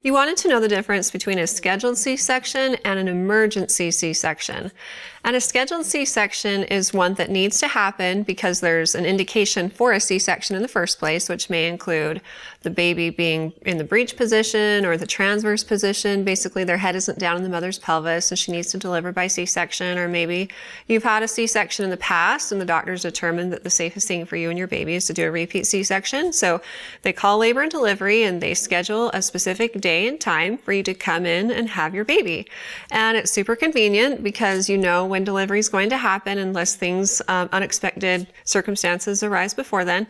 You wanted to know the difference between a scheduled C-section and an emergency C-section. And a scheduled C-section is one that needs to happen because there's an indication for a C-section in the first place, which may include the baby being in the breech position or the transverse position. Basically, their head isn't down in the mother's pelvis, so she needs to deliver by C-section. Or maybe you've had a C-section in the past and the doctors determined that the safest thing for you and your baby is to do a repeat C-section. So they call labor and delivery and they schedule a specific day and time for you to come in and have your baby. And it's super convenient because you know when delivery is going to happen unless things, unexpected circumstances arise before then.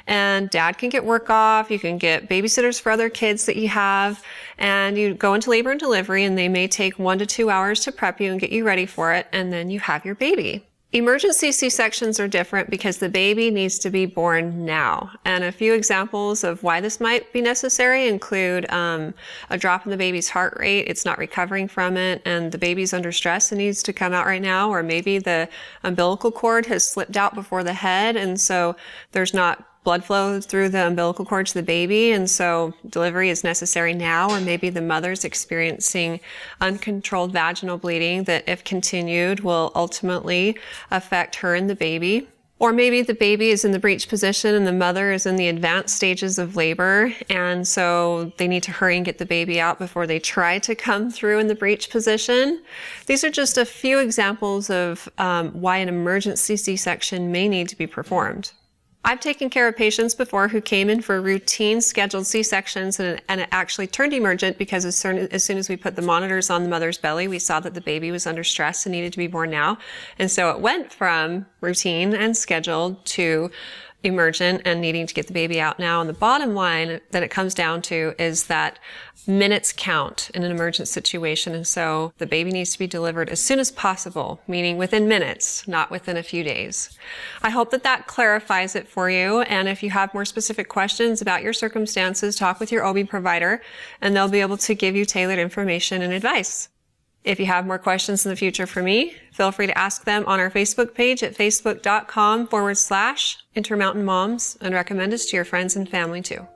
And dad can get work off, you can get babysitters for other kids that you have, and you go into labor and delivery and they may take 1 to 2 hours to prep you and get you ready for it, and then you have your baby. Emergency C-sections are different because the baby needs to be born now. And a few examples of why this might be necessary include a drop in the baby's heart rate, it's not recovering from it, and the baby's under stress and needs to come out right now, or maybe the umbilical cord has slipped out before the head, and so there's not blood flow through the umbilical cord to the baby, and so delivery is necessary now, or maybe the mother's experiencing uncontrolled vaginal bleeding that, if continued, will ultimately affect her and the baby. Or maybe the baby is in the breech position and the mother is in the advanced stages of labor, and so they need to hurry and get the baby out before they try to come through in the breech position. These are just a few examples of why an emergency C-section may need to be performed. I've taken care of patients before who came in for routine scheduled C-sections and it actually turned emergent because as soon as we put the monitors on the mother's belly, we saw that the baby was under stress and needed to be born now. And so it went from routine and scheduled to emergent and needing to get the baby out now. And the bottom line that it comes down to is that minutes count in an emergent situation. And so the baby needs to be delivered as soon as possible, meaning within minutes, not within a few days. I hope that that clarifies it for you. And if you have more specific questions about your circumstances, talk with your OB provider and they'll be able to give you tailored information and advice. If you have more questions in the future for me, feel free to ask them on our Facebook page at facebook.com/Intermountain Moms and recommend us to your friends and family too.